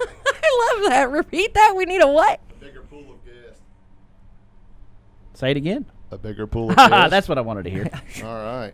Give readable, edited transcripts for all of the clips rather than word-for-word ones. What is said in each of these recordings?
I love that. Repeat that. We need a what? A bigger pool of guests. Say it again. A bigger pool of guests. That's what I wanted to hear. All right.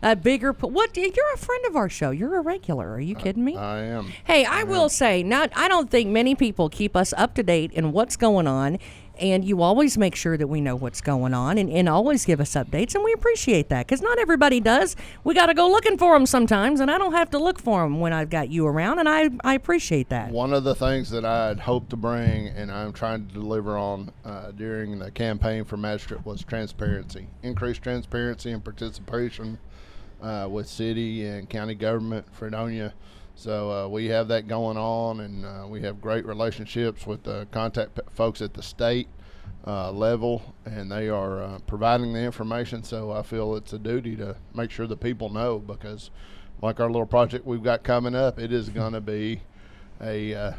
A bigger pool. What? You're a friend of our show. You're a regular. Are you kidding me? I am. Hey, I will say, now, I don't think many people keep us up to date in what's going on, and you always make sure that we know what's going on and always give us updates, and we appreciate that because not everybody does. We got to go looking for them sometimes, and I don't have to look for them when I've got you around, and I appreciate that. One of the things that I'd hoped to bring, and I'm trying to deliver on during the campaign for Magistrate, was transparency. Increased transparency and participation with city and county government, Fredonia. So we have that going on, and we have great relationships with the contact folks at the state level, and they are providing the information. So I feel it's a duty to make sure the people know, because like our little project we've got coming up, it is going to be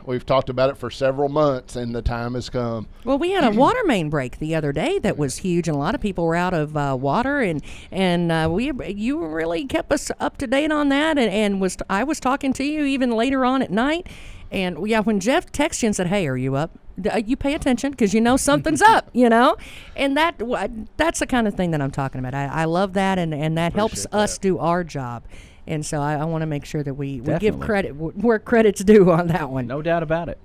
we've talked about it for several months, and the time has come. Well, we had a water main break the other day that was huge, and a lot of people were out of water, and you really kept us up to date on that, and I was talking to you even later on at night, and yeah, when Jeff texted you and said, "Hey, are you up?" You pay attention because you know something's up, and that's the kind of thing that I'm talking about. I love that, and that helps us do our job. And so I want to make sure that we give credit where credit's due on that one. No doubt about it.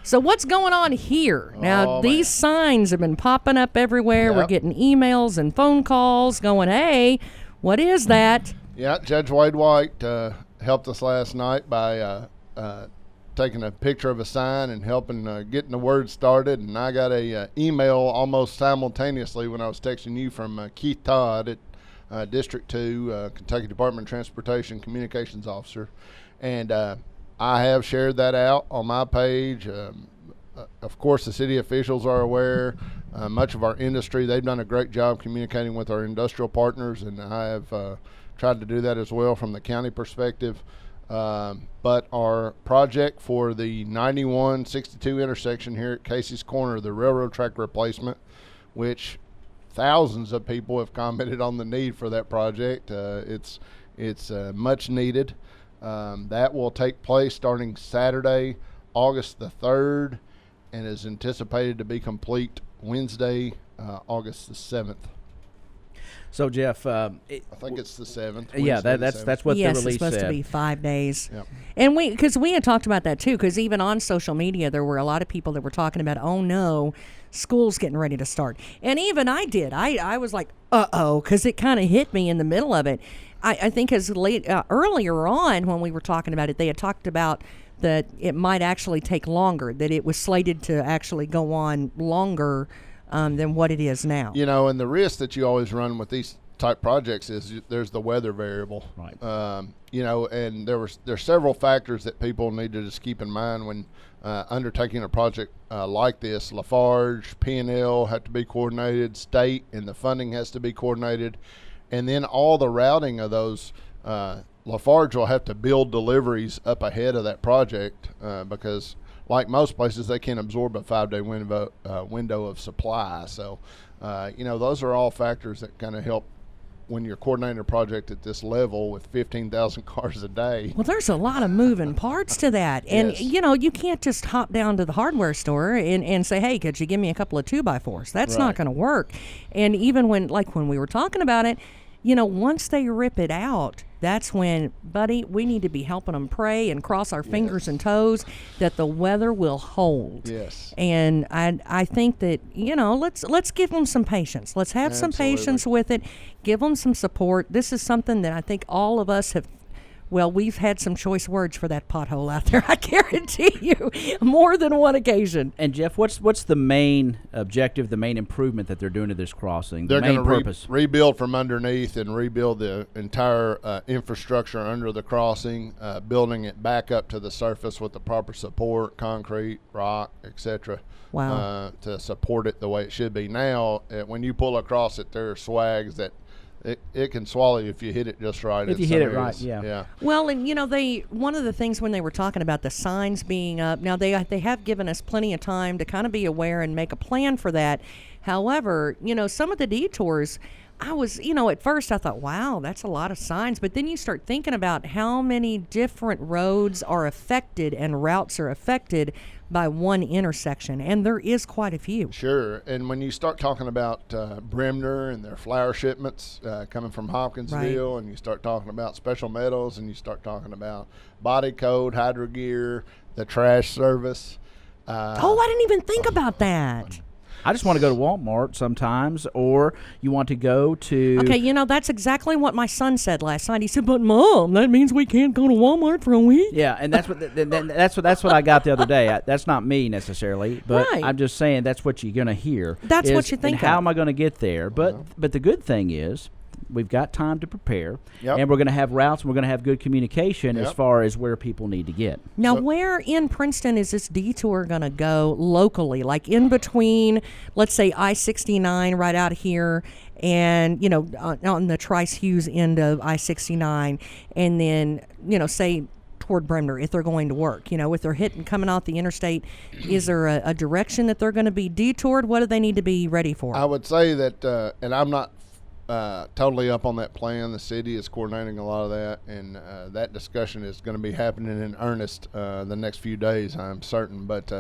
So what's going on here? Now, these signs have been popping up everywhere. Yep. We're getting emails and phone calls going, hey, what is that? Yeah, Judge Wade White helped us last night by taking a picture of a sign and helping getting the word started. And I got a email almost simultaneously when I was texting you from Keith Todd at District 2, Kentucky Department of Transportation Communications Officer. And I have shared that out on my page. Of course, the city officials are aware. Much of our industry, they've done a great job communicating with our industrial partners, and I have tried to do that as well from the county perspective. But our project for the 9162 intersection here at Casey's Corner, the railroad track replacement, which thousands of people have commented on the need for that project. It's much needed. That will take place starting Saturday, August the 3rd, and is anticipated to be complete Wednesday, August the 7th. So, Jeff, I think it's the 7th. Yeah, Wednesday that's the 7th. that's what the Yes, release it's supposed said. to be 5 days. Yep. And because we had talked about that too, because even on social media, there were a lot of people that were talking about, oh no, school's getting ready to start. And even I did. I was like, uh-oh, because it kind of hit me in the middle of it. I think earlier on when we were talking about it, they had talked about that it might actually take longer, that it was slated to actually go on longer than what it is now. And the risk that you always run with these type projects is there's the weather variable. Right. And there's several factors that people need to just keep in mind when undertaking a project like this. Lafarge, P&L have to be coordinated, state and the funding has to be coordinated, and then all the routing of those. Lafarge will have to build deliveries up ahead of that project because, like most places, they can't absorb a 5-day window of supply. So, those are all factors that kind of help when you're coordinating a project at this level with 15,000 cars a day. Well, there's a lot of moving parts to that. And, Yes. You can't just hop down to the hardware store and say, hey, could you give me a couple of 2x4s? That's not Right. going to work. And even when we were talking about it, once they rip it out, that's when, buddy, we need to be helping them pray and cross our fingers and toes that the weather will hold. Yes. And I think that, let's give them some patience. Let's have some patience with it. Give them some support. This is something that I think all of us have. Well, we've had some choice words for that pothole out there. I guarantee you, more than one occasion. And Jeff, what's the main objective, the main improvement that they're doing to this crossing? They're the main going purpose. to rebuild from underneath and rebuild the entire infrastructure under the crossing, building it back up to the surface with the proper support, concrete, rock, etc. Wow. To support it the way it should be. Now, when you pull across it, there are swags that it can swallow you if you hit it just right. If you hit it right, yeah. Well, and one of the things when they were talking about the signs being up, now they have given us plenty of time to kind of be aware and make a plan for that. However, some of the detours, I was, at first I thought, wow, that's a lot of signs. But then you start thinking about how many different roads are affected and routes are affected by one intersection. And there is quite a few. Sure. And when you start talking about Bremner and their flower shipments coming from Hopkinsville, and you start talking about Special Metals, and you start talking about Body Code, Hydro Gear, the trash service. I didn't even think about that. I just want to go to Walmart sometimes, or you want to go to... Okay, that's exactly what my son said last night. He said, "But Mom, that means we can't go to Walmart for a week." Yeah, and that's what I got the other day. That's not me necessarily, but Right. I'm just saying that's what you're going to hear. That's what you think And how of. am I going to get there? But the good thing is, we've got time to prepare, Yep. and we're going to have routes, and we're going to have good communication as Yep. far as where people need to get. Now, where in Princeton is this detour going to go locally? Like in between, let's say, I-69 right out here and, on the Trice Hughes end of I-69, and then, say, toward Bremner if they're going to work. If they're coming off the interstate, is there a direction that they're going to be detoured? What do they need to be ready for? I would say that, and I'm not totally up on that plan. The city is coordinating a lot of that, and that discussion is going to be happening in earnest the next few days, I'm certain. But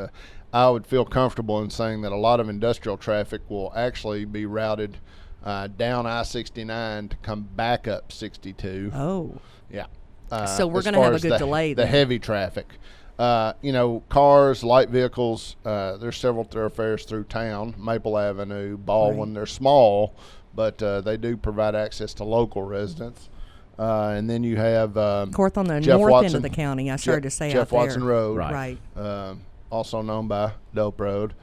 I would feel comfortable in saying that a lot of industrial traffic will actually be routed down I-69 to come back up 62. Oh. Yeah. So we're as going to far have a as good delay The then. heavy traffic. Cars, light vehicles, there's several thoroughfares through town. Maple Avenue, Baldwin, Right. they're small, but they do provide access to local residents. And then you have Of course, on the Jeff north end Watson- of the county, I started to say Jeff out there. Watson Road, Right. Right. also known by Dope Road.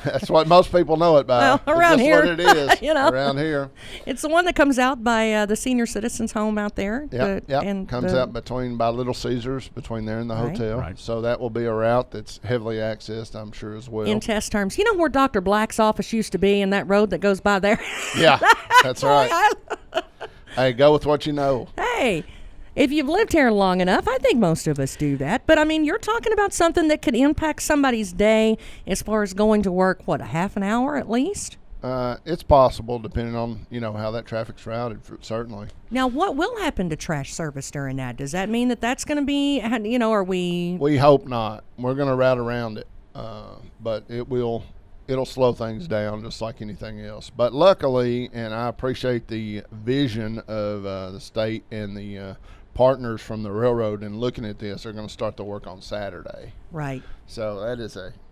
That's what most people know it by. Well, It's around just here, what it is. you know. Around here. It's the one that comes out by the senior citizens home out there. Yep, yep. And Comes out by Little Caesars, between there and the Right. hotel. Right. So that will be a route that's heavily accessed, I'm sure, as well. in test terms. You know where Dr. Black's office used to be, and that road that goes by there? Yeah, that's right. Hey, go with what you know. Hey, if you've lived here long enough, I think most of us do that. But, I mean, you're talking about something that could impact somebody's day as far as going to work, what, a half an hour at least? It's possible, depending on, how that traffic's routed, certainly. Now, what will happen to trash service during that? Does that mean that that's going to be, are we... We hope not. We're going to route around it, but it'll slow things down just like anything else. But luckily, and I appreciate the vision of the state and the partners from the railroad in looking at this, they're going to start the work on Saturday. Right. So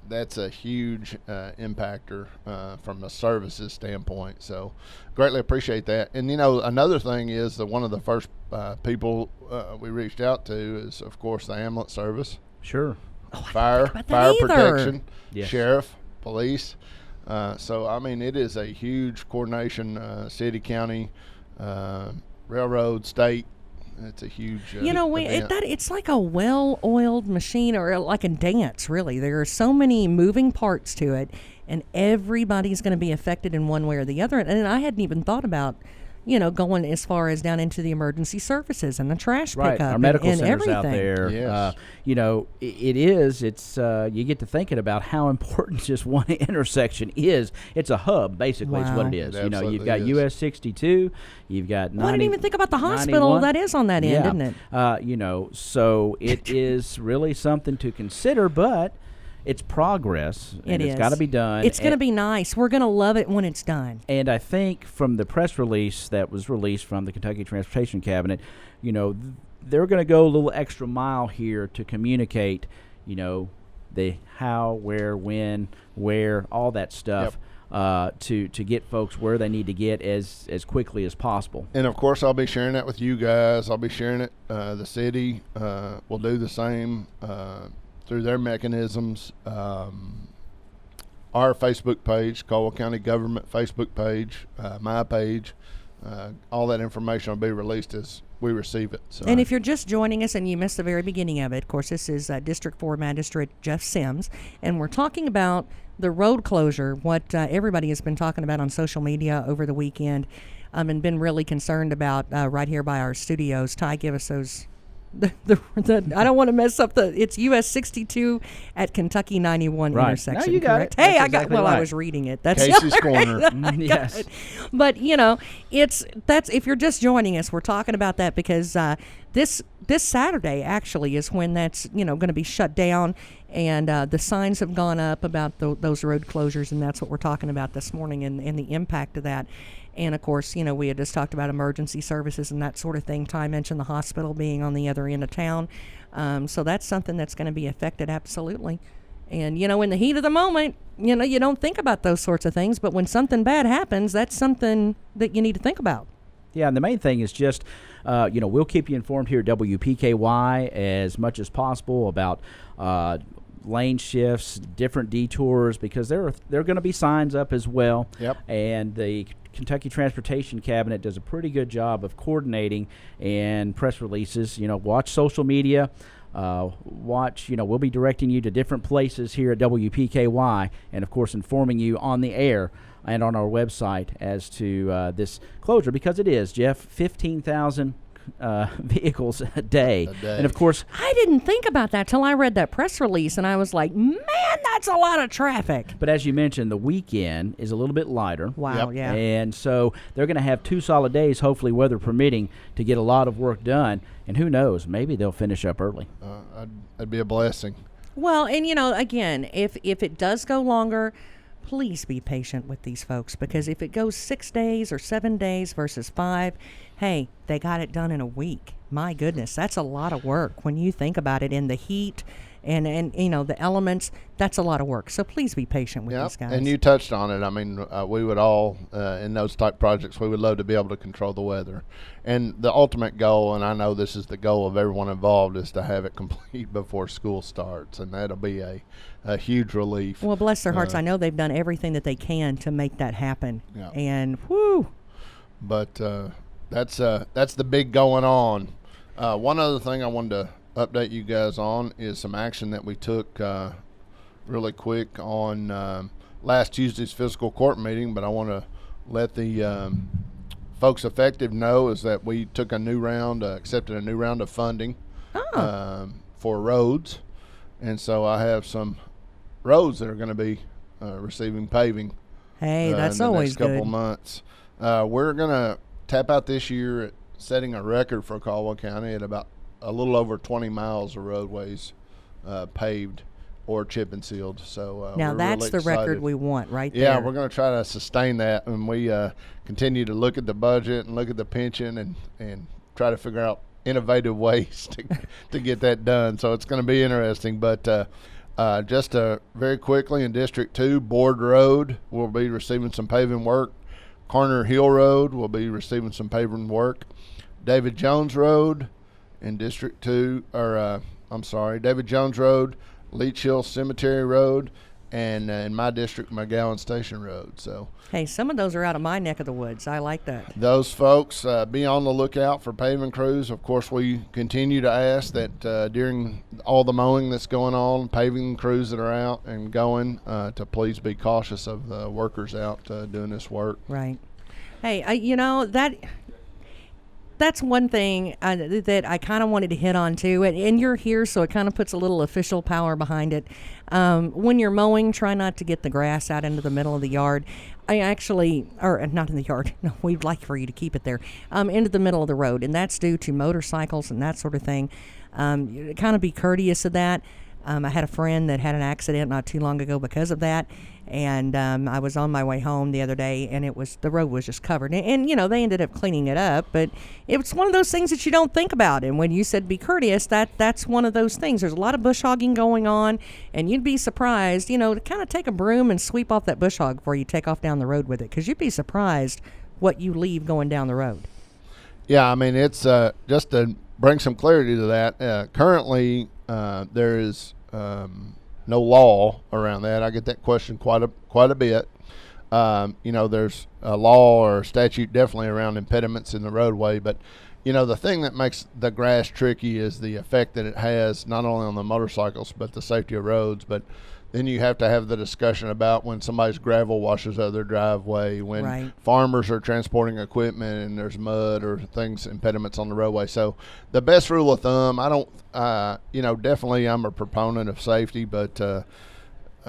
that's a huge impactor from the services standpoint. So greatly appreciate that. And another thing is that one of the first people we reached out to is, of course, the ambulance service, Sure. fire about that either. protection, Yes. sheriff, police. So I mean, it is a huge coordination. City, county, railroad, state. It's a huge. Event. It's like a well-oiled machine, or like a dance, really. There are so many moving parts to it, and everybody's going to be affected in one way or the other. And I hadn't even thought about, going as far as down into the emergency services and the trash Right, pickup our medical and centers everything. out there. Yes. It's you get to thinking about how important just one intersection is. It's a hub, basically, is what it Wow. is. It You've absolutely got is. US 62, you've got 90, Well, I didn't even think about the hospital 91. that is on that end, isn't it? So it is really something to consider, but it's progress. And it's got to be done. It's going to be nice. We're going to love it when it's done. And I think from the press release that was released from the Kentucky Transportation Cabinet, they're going to go a little extra mile here to communicate, the how, where, when, where, all that stuff, to get folks where they need to get as quickly as possible. And of course, I'll be sharing that with you guys. I'll be sharing it. The city will do the same through their mechanisms. Our Facebook page, Caldwell County Government Facebook page, my page, all that information will be released as we receive it. So. And if you're just joining us and you missed the very beginning of it, of course, this is District 4 Magistrate Jeff Sims, and we're talking about the road closure, what everybody has been talking about on social media over the weekend, and been really concerned about right here by our studios. Ty, give us those I don't want to mess up it's US 62 at Kentucky 91 Right. intersection. No, you got correct? it. Hey, That's I got. exactly Well, I right. was reading it. That's Casey's Corner. Yes. But that's if you're just joining us, we're talking about that because this Saturday actually is when that's going to be shut down, and the signs have gone up about those road closures, and that's what we're talking about this morning, and the impact of that. And of course, we had just talked about emergency services and that sort of thing. Ty mentioned the hospital being on the other end of town, so that's something that's going to be affected absolutely. And in the heat of the moment, you don't think about those sorts of things, but when something bad happens, that's something that you need to think about. Yeah, and the main thing is just, we'll keep you informed here at WPKY as much as possible about lane shifts, different detours, because there are going to be signs up as well. Yep. And the Kentucky Transportation Cabinet does a pretty good job of coordinating and press releases. Watch social media. We'll be directing you to different places here at WPKY, and of course informing you on the air and on our website as to this closure, because it is, Jeff, 15,000 vehicles a day. And of course, I didn't think about that till I read that press release, and I was like, man, that's a lot of traffic. but as you mentioned, the weekend is a little bit lighter. Wow, Yep. yeah. And so they're going to have 2 solid days, hopefully weather permitting, to get a lot of work done. And who knows, maybe they'll finish up early. That'd be a blessing. Well, and again, if it does go longer, please be patient with these folks, because if it goes 6 days or 7 days versus 5, hey, they got it done in a week. My goodness, that's a lot of work when you think about it in the heat and the elements. That's a lot of work. So please be patient with these guys. And you touched on it. I mean, we would all, in those type projects, we would love to be able to control the weather. And the ultimate goal, and I know this is the goal of everyone involved, is to have it complete before school starts. And that'll be a huge relief. Well, bless their hearts. I know they've done everything that they can to make that happen. Yeah. And whoo. But that's the big going on. One other thing I wanted to update you guys on is some action that we took really quick on last Tuesday's fiscal court meeting, but I want to let the folks affected know is that we took accepted a new round of funding for roads, and so I have some roads that are going to be receiving paving. Hey, that's in the always next couple good. of months. We're going to tap out this year at setting a record for Caldwell County at about a little over 20 miles of roadways paved or chip and sealed. So Now we're that's really the record excited. we want right there. Yeah, we're going to try to sustain that, and we continue to look at the budget and look at the pension and try to figure out innovative ways to get that done. So it's going to be interesting. But just very quickly, in District 2, Board Road will be receiving some paving work. Corner Hill Road will be receiving some paving work. David Jones Road in District 2, David Jones Road, Leach Hill Cemetery Road, and in my district, McGowan Station Road. So Hey, some of those are out of my neck of the woods. I like that. those folks, be on the lookout for paving crews. Of course, we continue to ask that during all the mowing that's going on, paving crews that are out and going, to please be cautious of the workers out doing this work. Right. Hey, that's one thing that I kind of wanted to hit on too, and you're here, so it kind of puts a little official power behind it. When you're mowing, try not to get the grass out into the middle of the yard. Or not in the yard. No, we'd like for you to keep it there. Into the middle of the road, and that's due to motorcycles and that sort of thing. Kind of be courteous of that. I had a friend that had an accident not too long ago because of that, and I was on my way home the other day, and the road was just covered, and they ended up cleaning it up, but it was one of those things that you don't think about. And when you said be courteous, that's one of those things. There's a lot of bush hogging going on, and you'd be surprised, to kind of take a broom and sweep off that bush hog before you take off down the road with it, because you'd be surprised what you leave going down the road. Yeah, I mean, it's just to bring some clarity to that. Currently, there is no law around that. I get that question quite a bit. There's a law or a statute definitely around impediments in the roadway, but the thing that makes the grass tricky is the effect that it has not only on the motorcycles but the safety of roads. But then you have to have the discussion about when somebody's gravel washes out of their driveway, when farmers are transporting equipment and there's mud or impediments on the roadway. So the best rule of thumb, I don't, definitely I'm a proponent of safety, but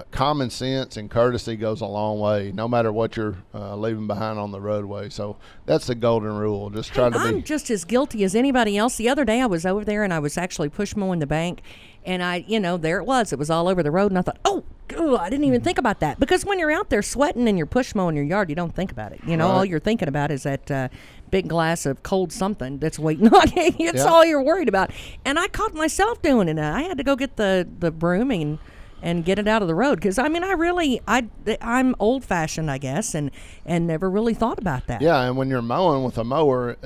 common sense and courtesy goes a long way, no matter what you're leaving behind on the roadway. So that's the golden rule. Just try to be. I'm just as guilty as anybody else. The other day I was over there and I was actually push mowing the bank, and there it was all over the road, and I thought, oh, I didn't even think about that, because when you're out there sweating and you're push mowing your yard, you don't think about it. All you're thinking about is that big glass of cold something that's waiting on you. It's all you're worried about. And I caught myself doing it. I had to go get the broom and get it out of the road, because I'm old fashioned, I guess, and never really thought about that. Yeah, and when you're mowing with a mower,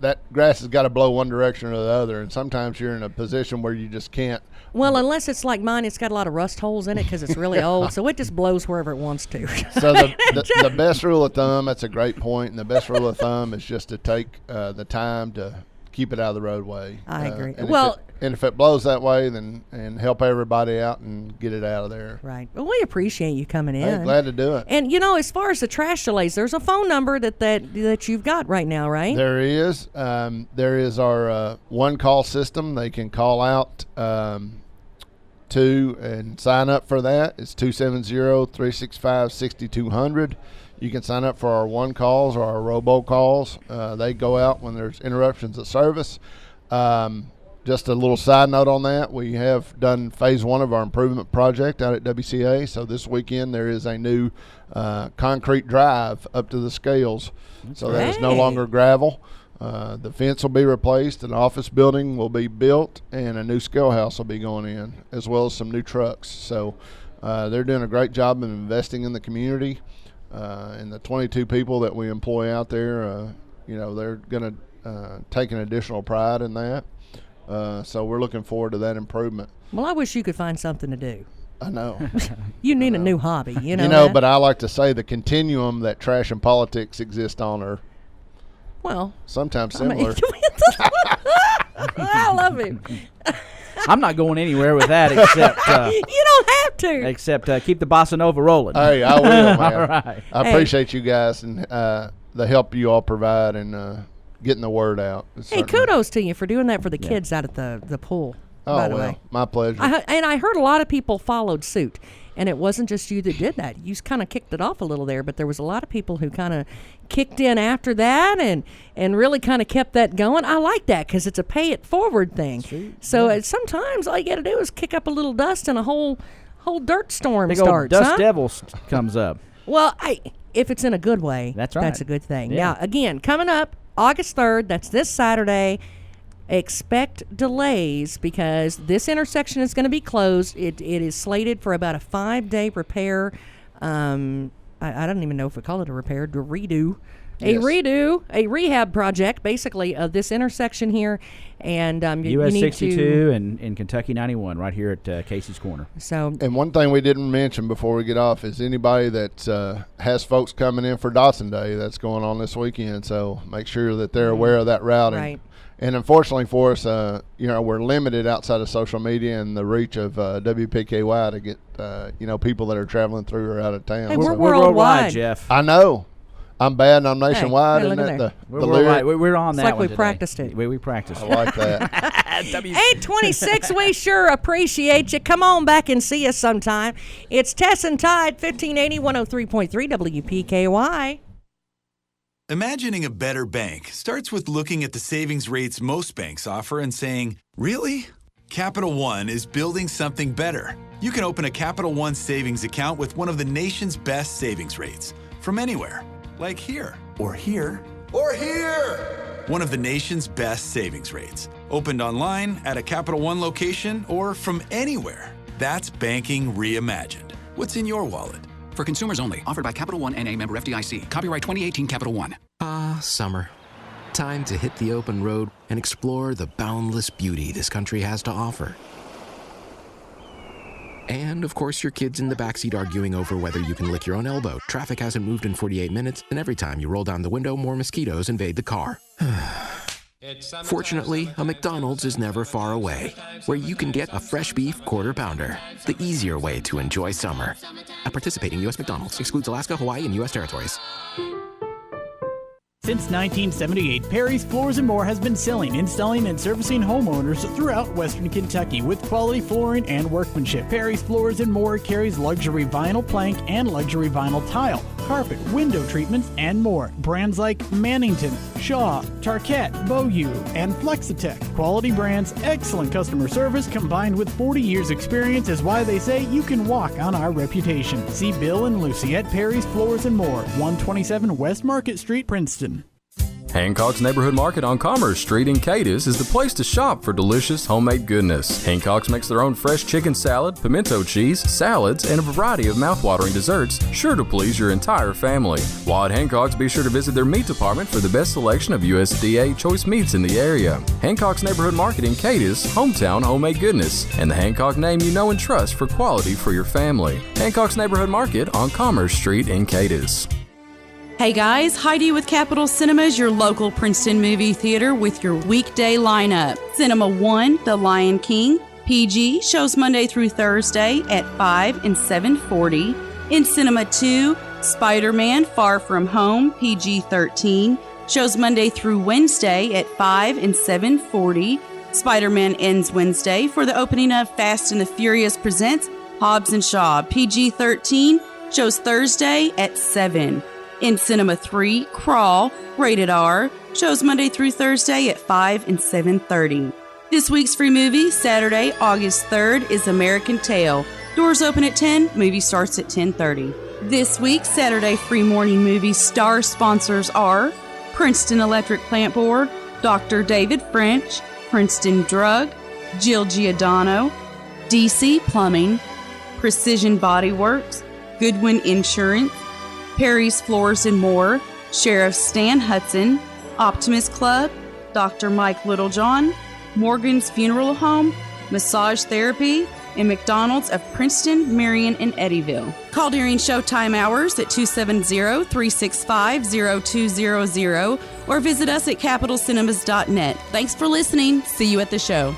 that grass has got to blow one direction or the other, and sometimes you're in a position where you just can't. Well, unless it's like mine, it's got a lot of rust holes in it because it's really old, so it just blows wherever it wants to. So the best rule of thumb, that's a great point, and the best rule of thumb is just to take the time to keep it out of the roadway. I agree. And if it blows that way, then and help everybody out and get it out of there. Right. Well, we appreciate you coming in. Hey, glad to do it. And as far as the trash delays, there's a phone number that you've got right now, right? There is. There is our one call system. They can call out to and sign up for that. It's 270-365-6200. You can sign up for our one calls or our robocalls. They go out when there's interruptions of service. Just a little side note on that, we have done phase 1 of our improvement project out at WCA. So this weekend there is a new concrete drive up to the scales. So that is no longer gravel. The fence will be replaced, an office building will be built, and a new scale house will be going in, as well as some new trucks. So they're doing a great job of investing in the community. And the 22 people that we employ out there, they're going to take an additional pride in that. So we're looking forward to that improvement. Well, I wish you could find something to do. I know. You need a new hobby, but I like to say the continuum that trash and politics exist on are sometimes similar. I love it. I'm not going anywhere with that except you don't have to. Except keep the bossa nova rolling. Hey, I will, man. All right. I appreciate you guys and the help you all provide and getting the word out. Hey, kudos to you for doing that for the kids out at the pool. Oh, by the way. My pleasure. I heard a lot of people followed suit. And it wasn't just you that did that. You kind of kicked it off a little there, but there was a lot of people who kind of kicked in after that and really kind of kept that going. I like that because it's a pay it forward thing. Sweet. So sometimes all you got to do is kick up a little dust and a whole dirt storm Big starts. Old dust devil comes up. Well, if it's in a good way, that's right. That's a good thing. Yeah. Now, again, coming up August 3rd, that's this Saturday. Expect delays because this intersection is going to be closed. It is slated for about a 5-day repair. I don't even know if we call it a repair, a redo. A rehab project, basically, of this intersection here. And US 62 and Kentucky 91 right here at Casey's Corner. And one thing we didn't mention before we get off is anybody that has folks coming in for Dotson Day, that's going on this weekend. So make sure that they're aware of that routing. Right. And unfortunately for us, we're limited outside of social media and the reach of WPKY to get, people that are traveling through or out of town. Hey, we're worldwide, Jeff. I know. I'm bad and I'm nationwide. Hey, isn't that we're worldwide. We're on that like one we today. practiced it. We practiced it. I like that. 826, we sure appreciate you. Come on back and see us sometime. It's Tess and Tide, 1580, 103.3 WPKY. Imagining a better bank starts with looking at the savings rates most banks offer and saying, really? Capital One is building something better. You can open a Capital One savings account with one of the nation's best savings rates from anywhere, like here, or here, or here. One of the nation's best savings rates. Opened online, at a Capital One location, or from anywhere. That's banking reimagined. What's in your wallet? For consumers only. Offered by Capital One N.A. member FDIC. Copyright 2018 Capital One. Summer. Time to hit the open road and explore the boundless beauty this country has to offer. And, of course, your kid's in the backseat arguing over whether you can lick your own elbow. Traffic hasn't moved in 48 minutes, and every time you roll down the window, more mosquitoes invade the car. Fortunately, a McDonald's is never far away, where you can get a fresh beef quarter pounder, the easier way to enjoy summer. At participating U.S. McDonald's, excludes Alaska, Hawaii, and U.S. territories. Since 1978, Perry's Floors & More has been selling, installing, and servicing homeowners throughout Western Kentucky with quality flooring and workmanship. Perry's Floors & More carries luxury vinyl plank and luxury vinyl tile, carpet, window treatments, and more. Brands like Mannington, Shaw, Tarkett, Beaulieu, and Flexitech. Quality brands, excellent customer service, combined with 40 years experience is why they say you can walk on our reputation. See Bill and Lucy at Perry's Floors & More, 127 West Market Street, Princeton. Hancock's Neighborhood Market on Commerce Street in Cadiz is the place to shop for delicious homemade goodness. Hancock's makes their own fresh chicken salad, pimento cheese, salads, and a variety of mouthwatering desserts, sure to please your entire family. While at Hancock's, be sure to visit their meat department for the best selection of USDA choice meats in the area. Hancock's Neighborhood Market in Cadiz, hometown homemade goodness, and the Hancock name you know and trust for quality for your family. Hancock's Neighborhood Market on Commerce Street in Cadiz. Hey guys, Heidi with Capitol Cinemas, your local Princeton movie theater with your weekday lineup. Cinema 1, The Lion King, PG, shows Monday through Thursday at 5 and 7:40. In Cinema 2, Spider-Man Far From Home, PG-13, shows Monday through Wednesday at 5 and 7:40. Spider-Man ends Wednesday for the opening of Fast and the Furious Presents Hobbs and Shaw, PG-13, shows Thursday at 7. In Cinema 3, Crawl, rated R, shows Monday through Thursday at 5 and 7:30. This week's free movie, Saturday, August 3rd, is American Tail. Doors open at 10, movie starts at 10:30. This week's Saturday free morning movie star sponsors are Princeton Electric Plant Board, Dr. David French, Princeton Drug, Jill Giordano, DC Plumbing, Precision Body Works, Goodwin Insurance, Perry's Floors & More, Sheriff Stan Hudson, Optimist Club, Dr. Mike Littlejohn, Morgan's Funeral Home, Massage Therapy, and McDonald's of Princeton, Marion, and Eddyville. Call during showtime hours at 270-365-0200 or visit us at capitalcinemas.net. Thanks for listening. See you at the show.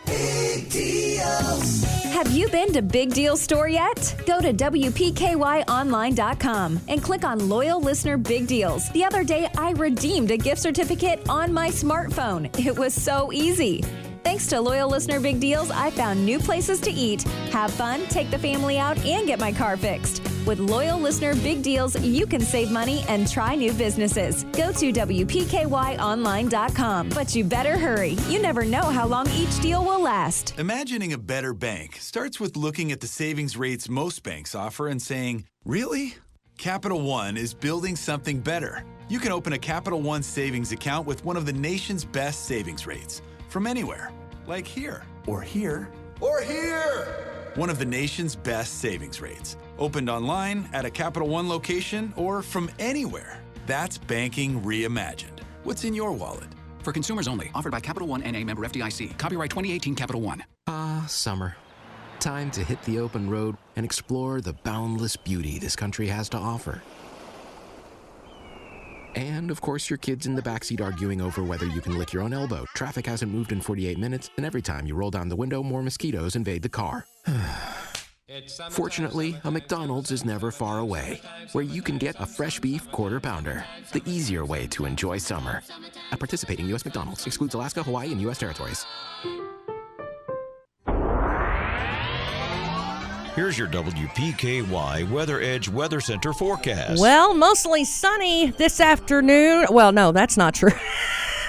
Big deals. Have you been to Big Deal Store yet? Go to WPKYOnline.com and click on Loyal Listener Big Deals. The other day, I redeemed a gift certificate on my smartphone. It was so easy. Thanks to Loyal Listener Big Deals, I found new places to eat, have fun, take the family out, and get my car fixed. With Loyal Listener Big Deals, you can save money and try new businesses. Go to WPKYOnline.com. But you better hurry. You never know how long each deal will last. Imagining a better bank starts with looking at the savings rates most banks offer and saying, really? Capital One is building something better. You can open a Capital One savings account with one of the nation's best savings rates. From anywhere, like here, or here, or here. One of the nation's best savings rates. Opened online, at a Capital One location, or from anywhere. That's banking reimagined. What's in your wallet? For consumers only. Offered by Capital One N.A. member FDIC. Copyright 2018 Capital One. Ah, summer. Time to hit the open road and explore the boundless beauty this country has to offer. And, of course, your kid's in the backseat arguing over whether you can lick your own elbow. Traffic hasn't moved in 48 minutes, and every time you roll down the window, more mosquitoes invade the car. Fortunately, a McDonald's is never far away, where you can get a fresh beef quarter pounder, the easier way to enjoy summer. At participating U.S. McDonald's, excludes Alaska, Hawaii, and U.S. territories. Here's your WPKY Weather Edge Weather Center forecast. Well, mostly sunny this afternoon. Well, no, that's not true.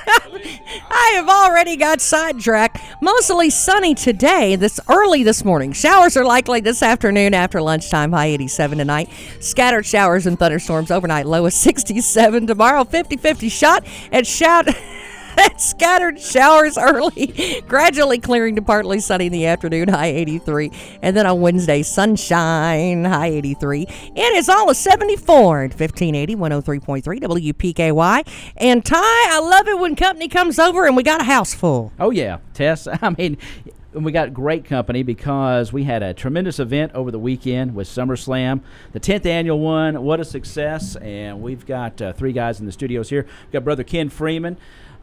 I have already got sidetracked. Mostly sunny today, early this morning. Showers are likely this afternoon after lunchtime, high 87 tonight. Scattered showers and thunderstorms overnight, low of 67. Tomorrow, 50-50 shot at scattered showers early, gradually clearing to partly sunny in the afternoon, high 83. And then on Wednesday, sunshine, high 83. It is all a 74 at 1580, 103.3 WPKY. And Ty, I love it when company comes over and we got a house full. Oh, yeah, Tess. I mean, we got great company because we had a tremendous event over the weekend with SummerSlam, the 10th annual one. What a success. And we've got three guys in the studios here. We've got Brother Ken Freeman.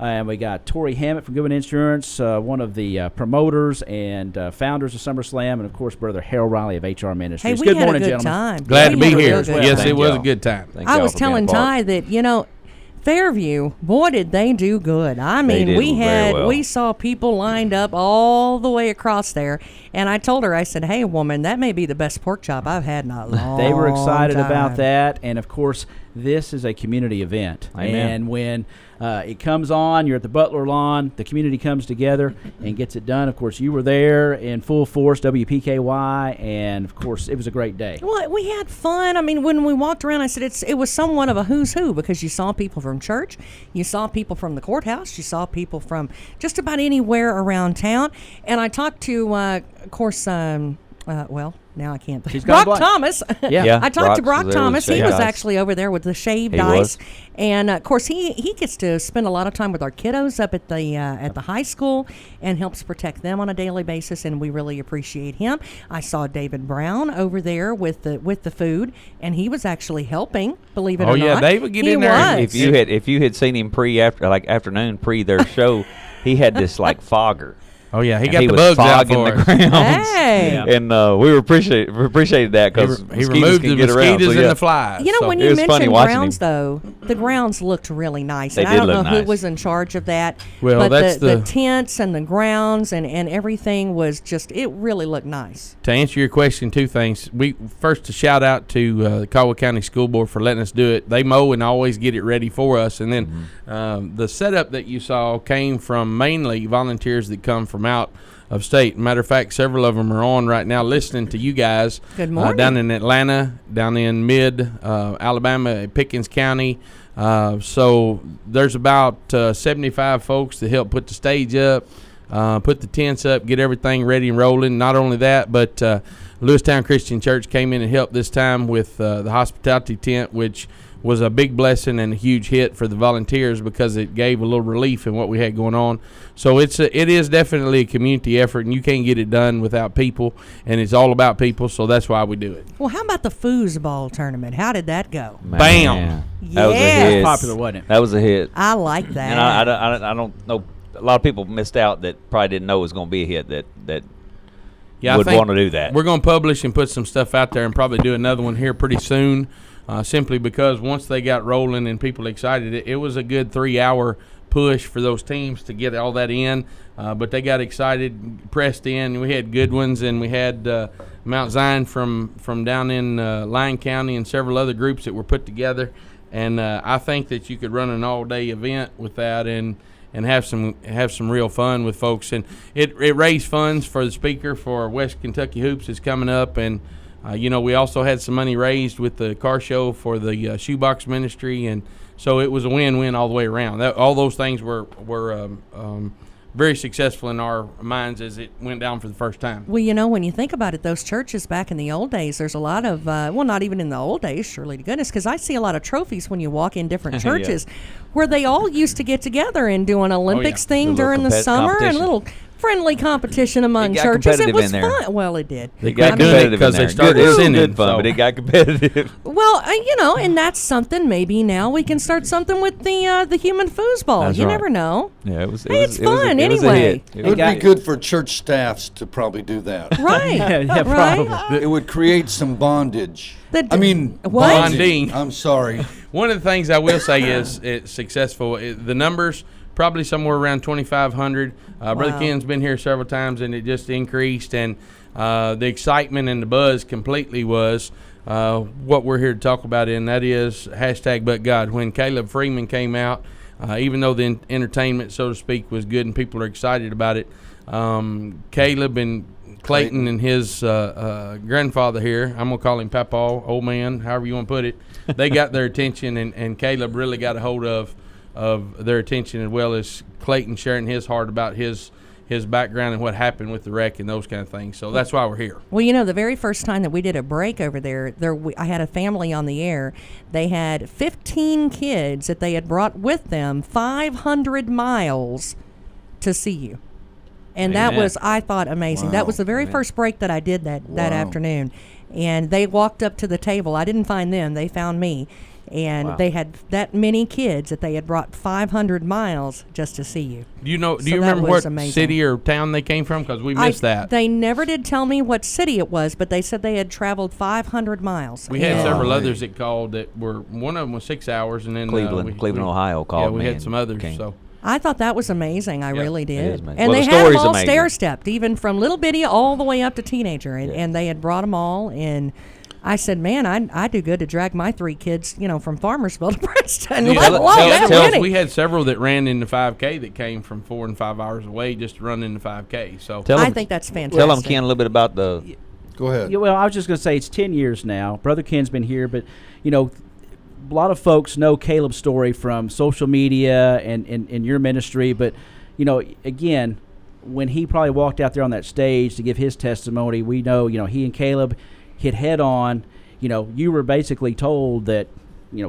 And we got Tory Hammett from Goodwin Insurance, one of the promoters and founders of SummerSlam, and, of course, Brother Harrell Riley of HR Ministries. Hey, good had morning, a good gentlemen. time. Glad to be here. Yes, Thank it was y'all. a good time. Thank I y'all was for being telling a part. Ty that, Fairview, boy, did they do good. I mean, did very well. we saw people lined up all the way across there, and I told her, I said, hey, woman, that may be the best pork chop I've had in a long They were excited time. about that, and of course, this is a community event. Amen. And when it comes on, you're at the Butler Lawn, the community comes together and gets it done. Of course, you were there in full force, WPKY, and of course, it was a great day. Well, we had fun. I mean, when we walked around, I said it was somewhat of a who's who, because you saw people from church, you saw people from the courthouse, you saw people from just about anywhere around town. And I talked to, of course, now I can't think. She's got a Brock blank. Thomas. Yeah, I talked to Brock Brock was there with Thomas. the He shaved was ice. actually over there with the shaved He ice. was. And of course, he gets to spend a lot of time with our kiddos up at the high school and helps protect them on a daily basis. And we really appreciate him. I saw David Brown over there with the food, and he was actually helping. Believe it or not. Oh yeah, David, get He in there. was. If you had seen him afternoon pre their show, he had this like fogger. Oh yeah, he And got he the was bugs out fogging for the us. grounds. Hey. Yeah. And we appreciated that because He removed the mosquitoes and the flies. You know, so. when It you was funny mentioned watching grounds, him. though, the grounds looked really nice. They And did I don't look know who nice. was in charge of that. Well, but that's the the- tents and the grounds and everything was just, it really looked nice. To answer your question, two things. First, a shout out to the Caldwell County School Board for letting us do it. They mow and always get it ready for us. And then the setup that you saw came from mainly volunteers that come from out of state. Matter of fact, several of them are on right now listening to you guys. Good morning. Down in Atlanta, down in Alabama, Pickens County. So there's about 75 folks that help put the stage up, put the tents up, get everything ready and rolling. Not only that, but Lewistown Christian Church came in and helped this time with the hospitality tent, which was a big blessing and a huge hit for the volunteers because it gave a little relief in what we had going on. So it is definitely a community effort, and you can't get it done without people, and it's all about people, so that's why we do it. Well, how about the foosball tournament? How did that go? Bam! That was a hit. It was popular, wasn't it? That was a hit. I like that. And I don't know. A lot of people missed out that probably didn't know it was going to be a hit that Yeah, would I think want to do that. We're going to publish and put some stuff out there and probably do another one here pretty soon, simply because once they got rolling and people excited, it was a good 3-hour push for those teams to get all that in. But they got excited, pressed in. We had Goodwins and we had Mount Zion from down in Lyon County and several other groups that were put together. And I think that you could run an all-day event with that and have some real fun with folks. And it raised funds for the speaker for West Kentucky Hoops is coming up. And, we also had some money raised with the car show for the shoebox ministry. And so it was a win-win all the way around. All those things were very successful in our minds as it went down for the first time. Well, when you think about it, those churches back in the old days, there's a lot of, not even in the old days, surely to goodness, because I see a lot of trophies when you walk in different churches where they all used to get together and do an Olympics thing during the summer and a little friendly competition among churches. It was fun. Well, it did. It got competitive because in they there. started It was sinning, good fun, so. but it got competitive. Well, and that's something. Maybe now we can start something with the human foosball. That's you right. never know. Yeah, it was. Hey, it's it was a- fun it was a anyway. hit. It would be good for church staffs to probably do that. Right. Yeah, right. probably. It would create some bondage. What? Bonding. I'm sorry. One of the things I will say is it's successful. The numbers probably somewhere around 2,500. Brother Ken's been here several times, and it just increased. And the excitement and the buzz completely was what we're here to talk about, and that is #ButGod. When Caleb Freeman came out, even though the entertainment, so to speak, was good and people are excited about it, Caleb and Clayton and his grandfather here, I'm going to call him Papaw, old man, however you want to put it, they got their attention, and Caleb really got a hold of their attention, as well as Clayton sharing his heart about his background and what happened with the wreck and those kind of things. So that's why we're here. Well, the very first time that we did a break over there, I had a family on the air. They had 15 kids that they had brought with them 500 miles to see you. And that was, I thought, amazing. Wow. That was the very first break that I did that afternoon. And they walked up to the table. I didn't find them. They found me. And Wow. they had that many kids that they had brought 500 miles just to see you. Do you know? Do So you that remember was what amazing. city or town they came from? Because we missed that. They never did tell me what city it was, but they said they had traveled 500 miles. We had And several others that called that were, one of them was 6 hours, and then Cleveland, Ohio called Yeah, we me had and some others. came. So I thought that was amazing. I really It did. is amazing. And Well, they the had them story's all amazing. stair-stepped, even from little bitty all the way up to teenager. And they had brought them all. And I said, man, I do good to drag my 3 kids, from Farmersville to Princeton. Yeah, Let alone that many. we had several that ran in the 5K that came from 4 and 5 hours away just to run in the 5K. So I think that's fantastic. Tell them, Ken, a little bit about the. Go ahead. Yeah, well, I was just going to say it's 10 years now. Brother Ken's been here, but, a lot of folks know Caleb's story from social media and your ministry. But, again, when he probably walked out there on that stage to give his testimony, we know, he and Caleb hit head on. You were basically told that,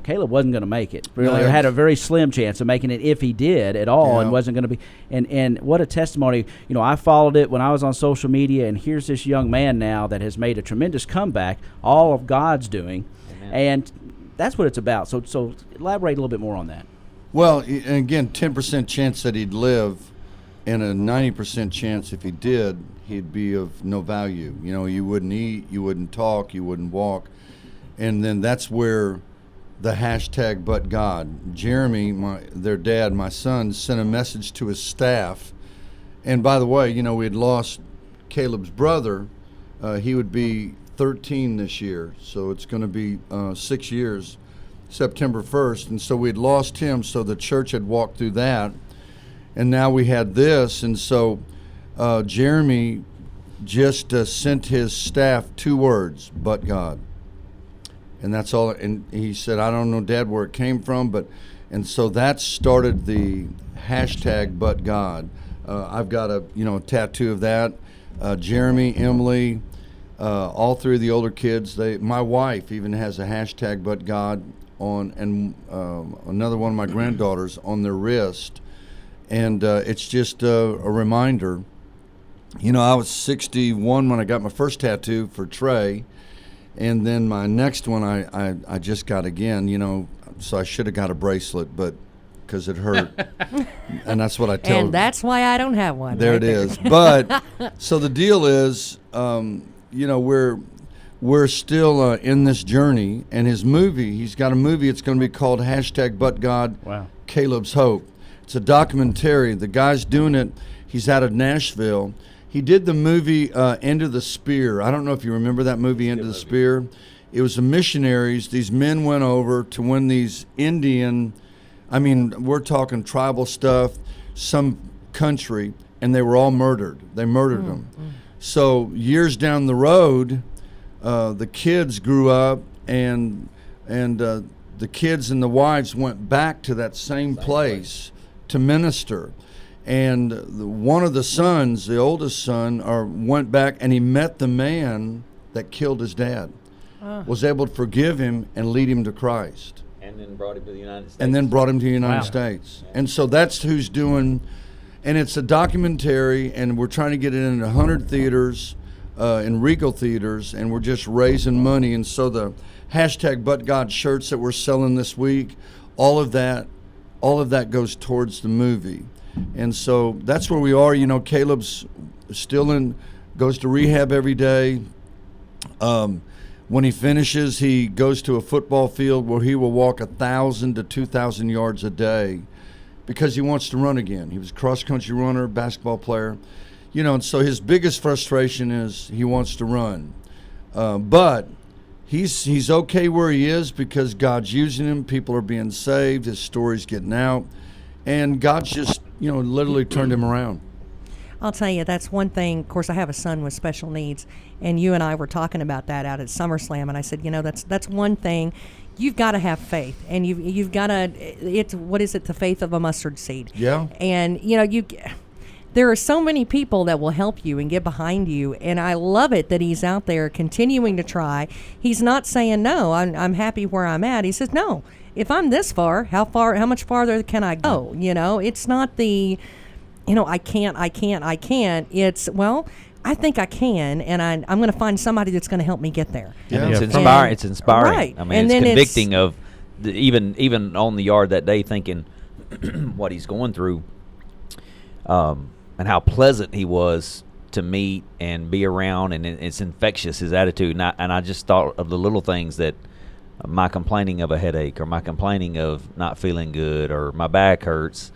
Caleb wasn't going to make it. Really, No, had a very slim chance of making it if he did at all, and Yeah. wasn't going to be. And what a testimony! I followed it when I was on social media, and here's this young man now that has made a tremendous comeback. All of God's doing, and that's what it's about. So elaborate a little bit more on that. Well, and again, 10% chance that he'd live, and a 90% chance if he did, he'd be of no value. You wouldn't eat, you wouldn't talk, you wouldn't walk. And then that's where the hashtag But God. Jeremy, their dad, my son, sent a message to his staff. And by the way, we had lost Caleb's brother. He would be 13 this year, so it's going to be 6 years, September 1st. And so we had lost him, so the church had walked through that. And now we had this, and so Jeremy just sent his staff 2 words, but God. And that's all. And he said, I don't know, Dad, where it came from, and so that started the hashtag but God. I've got a tattoo of that. Jeremy, Emily, all 3 of the older kids. My wife even has a hashtag but God on, and another one of my granddaughters on their wrist. And it's just a reminder. I was 61 when I got my first tattoo for Trey, and then my next one I just got again. So I should have got a bracelet, but because it hurt, and that's what I tell. And that's why I don't have one. There right it is. But so the deal is, we're still in this journey, and he's got a movie. It's going to be called hashtag But God. Wow. Caleb's Hope. It's a documentary. The guy's doing it. He's out of Nashville. He did the movie End of the Spear. I don't know if you remember that movie, End of the Spear. It was the missionaries. These men went over to when these we're talking tribal stuff, some country, and they were all murdered. They murdered them. So years down the road, the kids grew up, and the kids and the wives went back to that same place to minister. And one of the sons, the oldest son, went back and he met the man that killed his dad, was able to forgive him and lead him to Christ. And then brought him to the United States. States. And so that's who's doing, and it's a documentary, and we're trying to get it in 100 theaters, in Regal theaters, and we're just raising money. And so the hashtag But God shirts that we're selling this week, all of that goes towards the movie. And so that's where we are. Caleb's still goes to rehab every day. When he finishes, he goes to a football field where he will walk 1,000 to 2,000 yards a day because he wants to run again. He was a cross-country runner, basketball player. And so his biggest frustration is he wants to run. But he's okay where he is because God's using him. People are being saved. His story's getting out. And God's just, literally turned him around. I'll tell you, that's one thing. Of course, I have a son with special needs, and you and I were talking about that out at SummerSlam, and I said, that's one thing. You've got to have faith, and you've got to. It's what is it? The faith of a mustard seed. Yeah. And there are so many people that will help you and get behind you, and I love it that he's out there continuing to try. He's not saying no. I'm happy where I'm at. He says no. If I'm this far, how much farther can I go? It's not the, I can't. It's, well, I think I can, and I'm going to find somebody that's going to help me get there. Yeah. It's inspiring. It's inspiring. Right. I mean, it's convicting of even on the yard that day, thinking what he's going through, and how pleasant he was to meet and be around, and it's infectious, his attitude. And I just thought of the little things that my complaining of a headache, or my complaining of not feeling good, or my back hurts,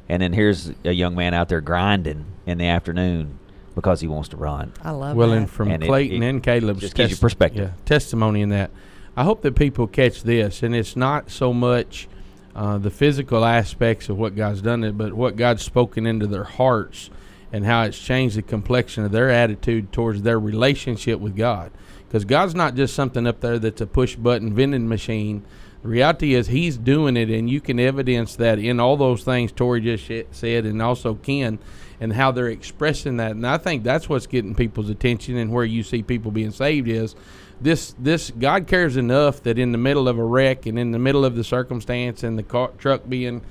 and then here's a young man out there grinding in the afternoon because he wants to run. I love well, that. and from And Clayton it and Caleb's just gives you perspective. Testimony in that, I hope that people catch this, and it's not so much the physical aspects of what God's done it, but what God's spoken into their hearts and how it's changed the complexion of their attitude towards their relationship with God. Because God's not just something up there that's a push-button vending machine. The reality is He's doing it, and you can evidence that in all those things Tory just said, and also Ken, and how they're expressing that. And I think that's what's getting people's attention, and where you see people being saved is this God cares enough that in the middle of a wreck and in the middle of the circumstance and the truck being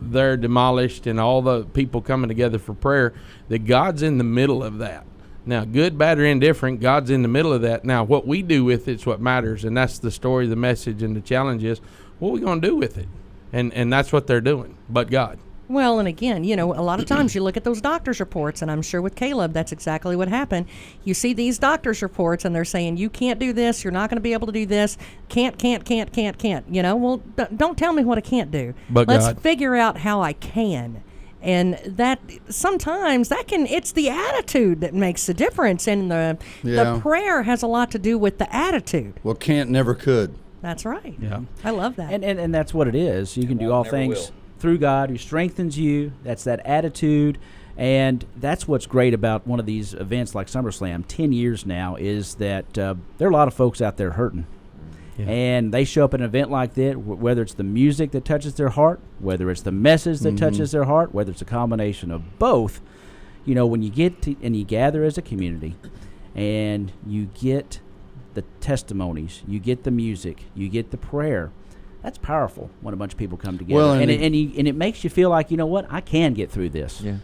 there demolished and all the people coming together for prayer, that God's in the middle of that. Now, good, bad, or indifferent, God's in the middle of that. Now, what we do with it's what matters, and that's the story, the message, and the challenge is, what are we going to do with it? And that's what they're doing, but God. Well, and again, a lot of times you look at those doctor's reports, and I'm sure with Caleb, that's exactly what happened. You see these doctor's reports, and they're saying, you can't do this, you're not going to be able to do this, can't. Well, don't tell me what I can't do. But let's God. figure out how I can. And that sometimes it's the attitude that makes the difference, and the prayer has a lot to do with the attitude. Well, can't never could. That's right. Yeah. I love that. And that's what it is. You can do all things through God who strengthens you. That's that attitude. And that's what's great about one of these events like SummerSlam, 10 years now, is that there are a lot of folks out there hurting. Yeah. And they show up at an event like that, whether it's the music that touches their heart, whether it's the message that touches their heart, whether it's a combination of both. When you get and you gather as a community, and you get the testimonies, you get the music, you get the prayer, that's powerful when a bunch of people come together. Well, and it makes you feel like, I can get through this. Yeah.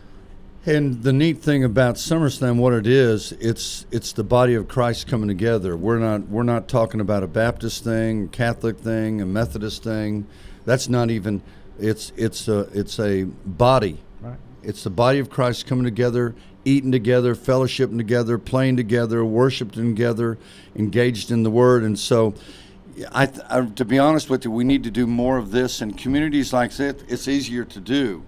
And the neat thing about SummerSlam, what it is, it's the body of Christ coming together. We're not talking about a Baptist thing, Catholic thing, a Methodist thing. That's not even. It's a body. Right. It's the body of Christ coming together, eating together, fellowshipping together, playing together, worshiping together, engaged in the Word. And so, I to be honest with you, we need to do more of this in communities like that. It's easier to do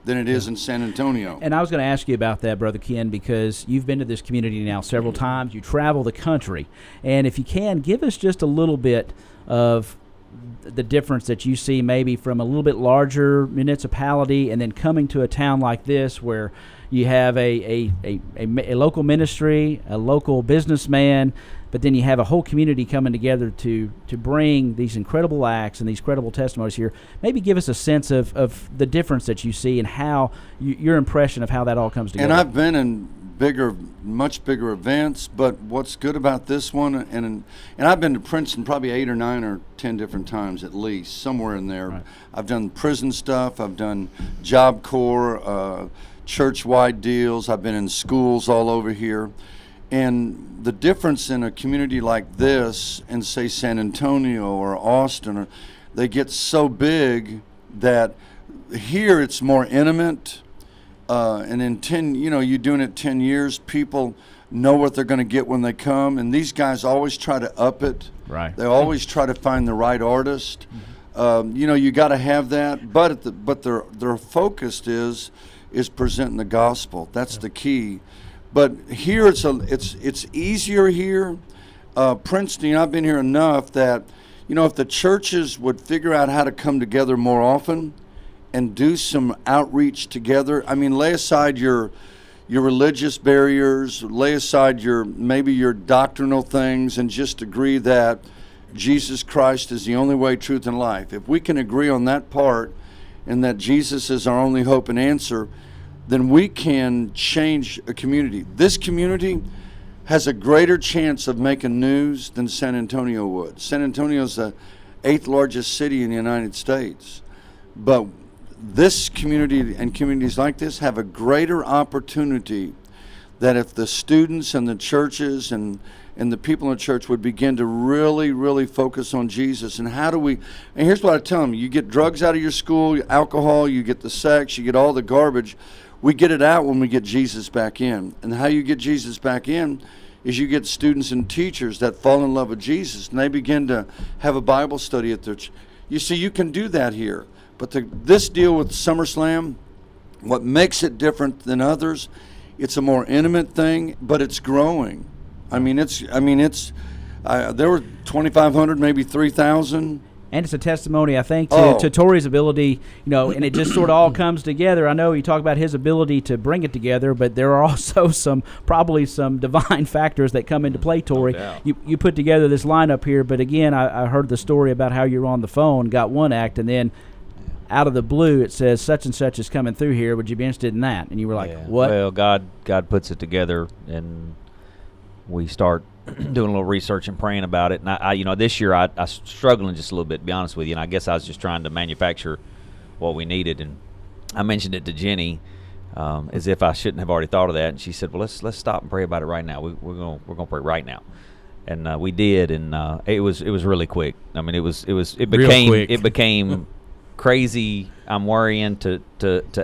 than it is in San Antonio. And I was going to ask you about that, Brother Ken, because you've been to this community now several times. You travel the country. And if you can, give us just a little bit of the difference that you see maybe from a little bit larger municipality and then coming to a town like this where you have a local ministry, a local businessman, but then you have a whole community coming together to bring these incredible acts and these credible testimonies here. Maybe give us a sense of the difference that you see and how your impression of how that all comes together. And I've been in much bigger events, but what's good about this one, and I've been to Princeton probably 8 or 9 or 10 different times at least, somewhere in there. Right. I've done prison stuff, I've done Job Corps, church-wide deals, I've been in schools all over here. And the difference in a community like this and say San Antonio or Austin, they get so big that here it's more intimate. And in 10, you're doing it 10 years, people know what they're going to get when they come. And these guys always try to up it. Right. They always try to find the right artist. You got to have that. But their focus is presenting the gospel. That's the key. But here it's easier here. Princeton, I've been here enough that, if the churches would figure out how to come together more often and do some outreach together, lay aside your religious barriers, lay aside maybe your doctrinal things, and just agree that Jesus Christ is the only way, truth, and life. If we can agree on that part and that Jesus is our only hope and answer, then we can change a community. This community has a greater chance of making news than San Antonio would. San Antonio is the 8th largest city in the United States. But this community and communities like this have a greater opportunity that if the students and the churches and the people in the church would begin to really, really focus on Jesus. And and here's what I tell them: you get drugs out of your school, alcohol, you get the sex, you get all the garbage. We get it out when we get Jesus back in. And how you get Jesus back in is you get students and teachers that fall in love with Jesus, and they begin to have a Bible study at their You see, you can do that here. But this deal with SummerSlam, what makes it different than others, it's a more intimate thing, but it's growing. There were 2,500, maybe 3,000. And it's a testimony, I think, to Tory's ability, and it just sort of all comes together. I know you talk about his ability to bring it together, but there are also probably some divine factors that come into play, Tory. You put together this lineup here, but again, I heard the story about how you're on the phone, got one act, and then out of the blue it says such and such is coming through here. Would you be interested in that? And you were like, what? Well, God puts it together, and we start doing a little research and praying about it. And I this year I was struggling just a little bit, to be honest with you. And I guess I was just trying to manufacture what we needed. And I mentioned it to Jenny as if I shouldn't have already thought of that. And she said, "Well, let's stop and pray about it right now. We're gonna pray right now." And we did, and it was really quick. I mean, it became crazy. I'm worrying to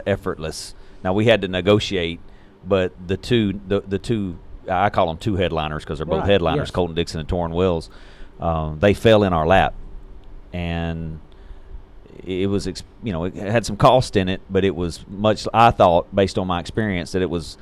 effortless. Now we had to negotiate, but the two. I call them two headliners because they're both headliners, yes. Colton Dixon and Torrin Wells. They fell in our lap, and it was, it had some cost in it, but it was much. I thought, based on my experience, that it was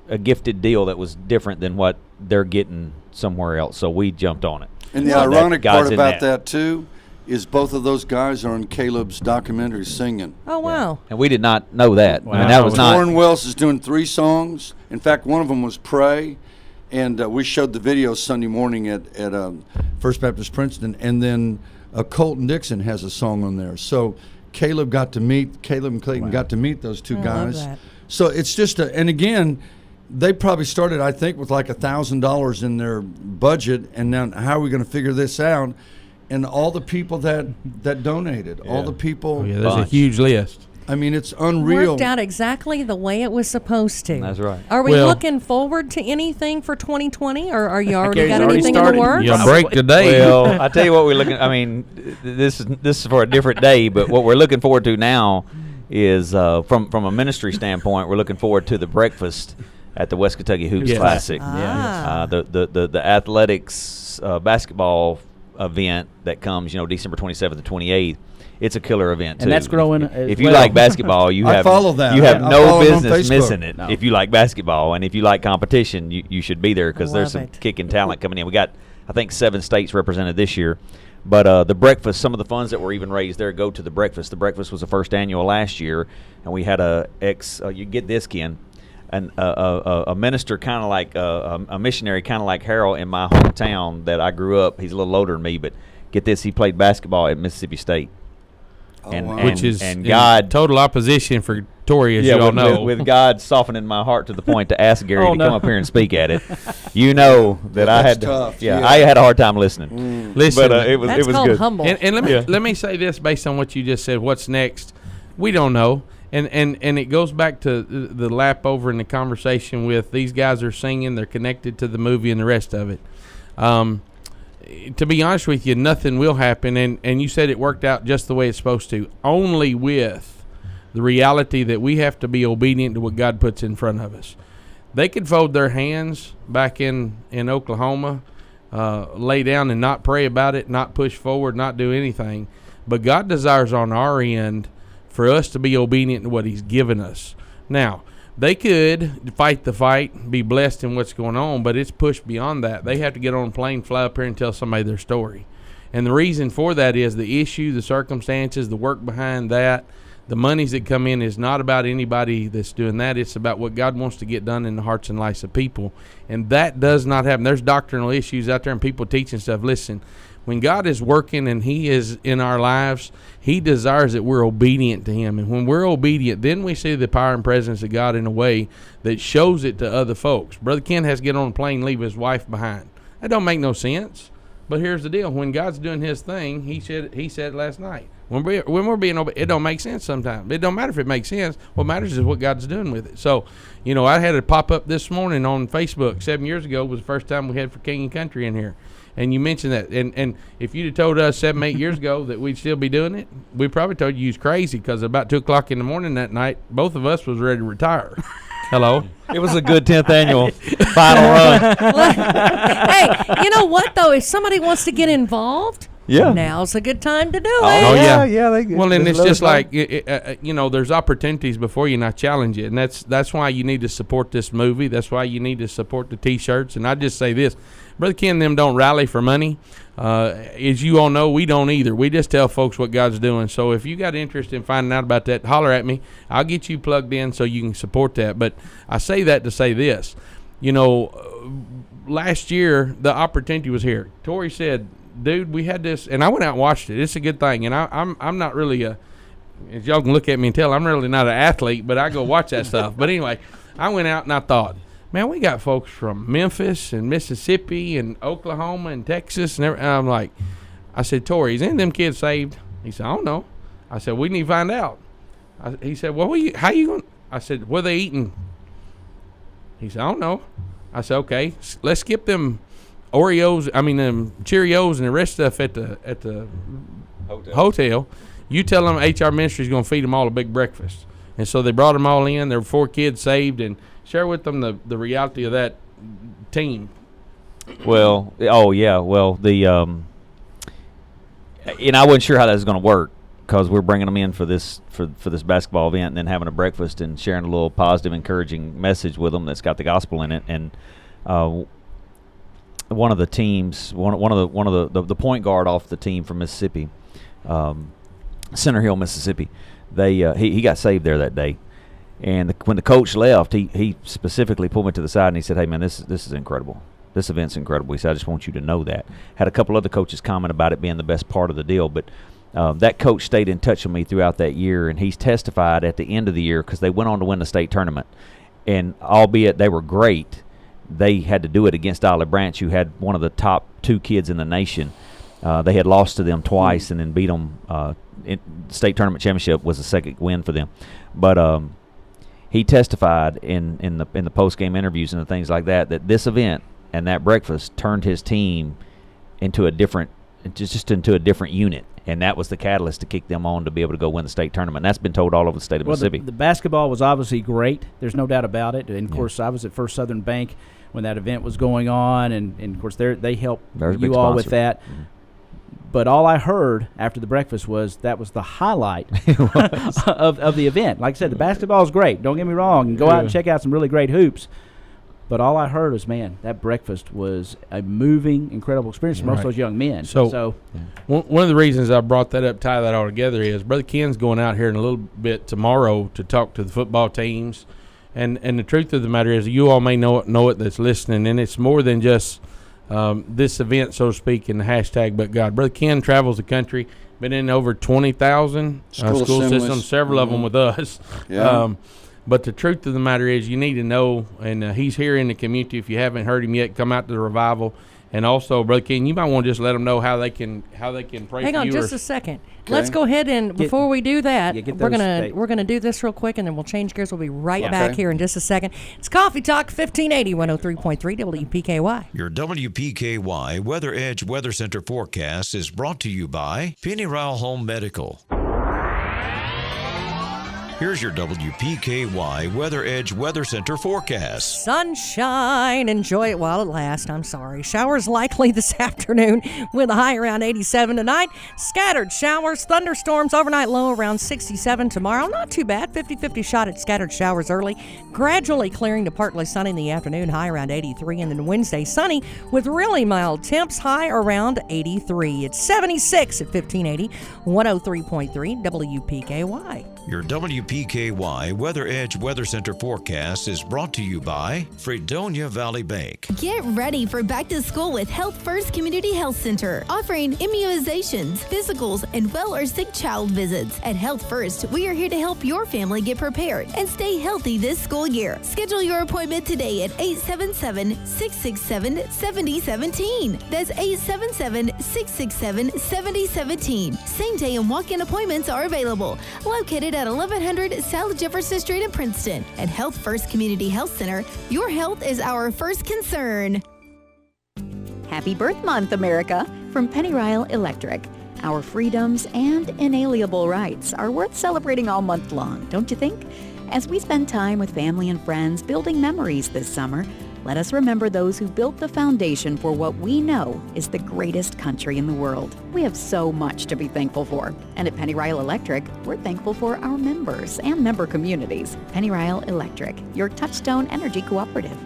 a gifted deal that was different than what they're getting somewhere else. So we jumped on it. And the ironic part about that too is both of those guys are in Caleb's documentary singing. Oh, wow. Yeah. And we did not know that. Wow. I mean, that was not. Torrin Wells is doing 3 songs. In fact, one of them was Pray, and we showed the video Sunday morning at First Baptist Princeton, and then Colton Dixon has a song on there. So Caleb and Clayton got to meet those two guys. Love that. So it's just and again, they probably started, I think, with like $1,000 in their budget, and now how are we going to figure this out? And all the people that donated, all the people. Oh, yeah, there's a huge list. I mean, it's unreal. Worked out exactly the way it was supposed to. That's right. Are we looking forward to anything for 2020, or are you already got anything in the works? You break today. Well, I tell you what we're looking. I mean, this is for a different day, but what we're looking forward to now is from a ministry standpoint, we're looking forward to the breakfast at the West Kentucky Hoops Classic. The athletics basketball event that comes, December 27th and 28th. It's a killer event too. And that's growing. If you like basketball, you have no business missing it. No. If you like basketball and if you like competition, you should be there because there's some kicking talent coming in. We got, I think, 7 states represented this year. But the breakfast, some of the funds that were even raised there go to the breakfast. The breakfast was the first annual last year, and we had you get this, Ken, a minister kind of like a missionary kind of like Harrell in my hometown that I grew up. He's a little older than me, but get this, he played basketball at Mississippi State. Which is God total opposition for Tory, as you all know. With God softening my heart to the point to ask Gary to come up here and speak at it. I had tough. I had a hard time listening. Listen, but it was good. Humble. And let me say this based on what you just said. What's next? We don't know. And it goes back to the lap over in the conversation with these guys are singing, they're connected to the movie and the rest of it. To be honest with you, nothing will happen, and you said it worked out just the way it's supposed to, only with the reality that we have to be obedient to what God puts in front of us. They could fold their hands back in Oklahoma, lay down and not pray about it, not push forward, not do anything, but God desires on our end for us to be obedient to what he's given us. Now, they could fight the fight, be blessed in what's going on, but it's pushed beyond that. They have to get on a plane, fly up here, and tell somebody their story. And the reason for that is the issue, the circumstances, the work behind that, the monies that come in is not about anybody that's doing that. It's about what God wants to get done in the hearts and lives of people. And that does not happen. There's doctrinal issues out there and people teaching stuff. Listen, when God is working and he is in our lives, he desires that we're obedient to him. And when we're obedient, then we see the power and presence of God in a way that shows it to other folks. Brother Ken has to get on a plane and leave his wife behind. That don't make no sense. But here's the deal: when God's doing His thing, He said last night. When we're being obedient, it don't make sense sometimes. It don't matter if it makes sense. What matters is what God's doing with it. So, I had it pop up this morning on Facebook. 7 years ago was the first time we had For King and Country in here. And you mentioned that. And if you'd have told us 7-8 years ago that we'd still be doing it, we probably told you was crazy, because about 2 o'clock in the morning that night, both of us was ready to retire. Hello? It was a good 10th annual final run. Hey, you know what, though? If somebody wants to get involved, now's a good time to do it. Oh, yeah. Yeah. Well, and it's just like, there's opportunities before you, and I challenge you. And that's why you need to support this movie. That's why you need to support the T-shirts. And I just say this. Brother Ken and them don't rally for money. As you all know, we don't either. We just tell folks what God's doing. So if you got interest in finding out about that, holler at me. I'll get you plugged in so you can support that. But I say that to say this. Last year, the opportunity was here. Tory said, dude, we had this, and I went out and watched it. It's a good thing. And I'm not really as y'all can look at me and tell, I'm really not an athlete, but I go watch that stuff. But anyway, I went out and I thought, man, we got folks from Memphis and Mississippi and Oklahoma and Texas and everything. And I'm like, I said, Tory, is any of them kids saved? He said, I don't know. I said, we need to find out. He said, well, how you going? I said, what are they eating? He said, I don't know. I said, okay, let's skip them Cheerios and the rest of stuff at the hotel. You tell them HR Ministry is going to feed them all a big breakfast. And so they brought them all in. There were 4 kids saved, and share with them the reality of that team. Well, the I wasn't sure how that was going to work, because we're bringing them in for this basketball event and then having a breakfast and sharing a little positive, encouraging message with them that's got the gospel in it. And one of the teams, one of the point guard off the team from Mississippi, Center Hill, Mississippi, he got saved there that day. And when the coach left, he specifically pulled me to the side and he said, hey, man, this is incredible. This event's incredible. He said, I just want you to know that. Had a couple other coaches comment about it being the best part of the deal, but that coach stayed in touch with me throughout that year, and he's testified at the end of the year, because they went on to win the state tournament. And albeit they were great, they had to do it against Olive Branch, who had one of the top 2 kids in the nation. They had lost to them twice and then beat them. State tournament championship was the second win for them. But he testified in the post-game interviews and the things like that this event and that breakfast turned his team into a different unit, and that was the catalyst to kick them on to be able to go win the state tournament. And that's been told all over the state of Mississippi. The basketball was obviously great. There's no doubt about it. And, of course, I was at First Southern Bank when that event was going on, and of course, they helped you all with that. Mm-hmm. But all I heard after the breakfast was that was the highlight of the event. Like I said, the basketball is great. Don't get me wrong. Go out and check out some really great hoops. But all I heard was, man, that breakfast was a moving, incredible experience for most of those young men. So one of the reasons I brought that up, tie that all together, is Brother Ken's going out here in a little bit tomorrow to talk to the football teams. And the truth of the matter is, you all may know it that's listening, and it's more than just this event, so to speak, in the hashtag But God. Brother Ken travels the country, been in over 20,000 school systems, several of them with us. Yeah. But the truth of the matter is, you need to know, and he's here in the community. If you haven't heard him yet, come out to the revival. And also, Brother Ken, you might want to just let them know how they can pray for you. Hang on just a second. Okay. Let's go ahead and before we do that, we're gonna do this real quick, and then we'll change gears. We'll be right back here in just a second. It's Coffee Talk 1580 103.3 WPKY. Your WPKY Weather Edge Weather Center forecast is brought to you by Penny Rowell Home Medical. Here's your WPKY Weather Edge Weather Center forecast. Sunshine. Enjoy it while it lasts. I'm sorry. Showers likely this afternoon with a high around 87 tonight. Scattered showers, thunderstorms, overnight low around 67 tomorrow. Not too bad. 50-50 shot at scattered showers early. Gradually clearing to partly sunny in the afternoon, high around 83. And then Wednesday, sunny with really mild temps, high around 83. It's 76 at 1580, 103.3 WPKY. Your WPKY Weather Edge Weather Center forecast is brought to you by Fredonia Valley Bank. Get ready for back to school with Health First Community Health Center, offering immunizations, physicals, and well or sick child visits. At Health First, we are here to help your family get prepared and stay healthy this school year. Schedule your appointment today at 877-667-7017. That's 877-667-7017. Same day and walk-in appointments are available. Located at 1100 South Jefferson Street in Princeton. At Health First Community Health Center, your health is our first concern. Happy Birth Month, America, from Penny Ryle Electric. Our freedoms and inalienable rights are worth celebrating all month long, don't you think? As we spend time with family and friends building memories this summer, let us remember those who built the foundation for what we know is the greatest country in the world. We have so much to be thankful for. And at Penny Ryle Electric, we're thankful for our members and member communities. Penny Ryle Electric, your touchstone energy cooperative.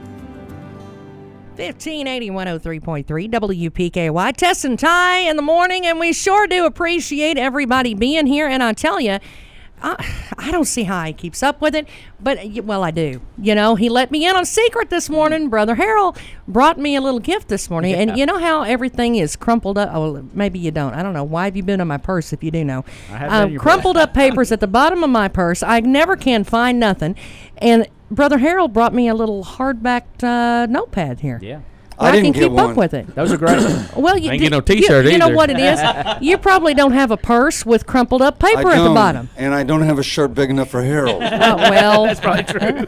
1580 103.3 WPKY. Tess and Ty in the morning, and we sure do appreciate everybody being here. And I tell you, I don't see how he keeps up with it, but, well, I do. You know, he let me in on a secret this morning. Brother Harrell brought me a little gift this morning, and you know how everything is crumpled up? Oh, maybe you don't. I don't know. Why have you been in my purse if you do know? Crumpled up papers at the bottom of my purse. I never can find nothing. And Brother Harrell brought me a little hardback notepad here. Yeah. I can keep up with it. That was a great Well, you ain't get no T-shirt you know either. what it is? You probably don't have a purse with crumpled up paper at the bottom. And I don't have a shirt big enough for Harold. Well, that's probably true.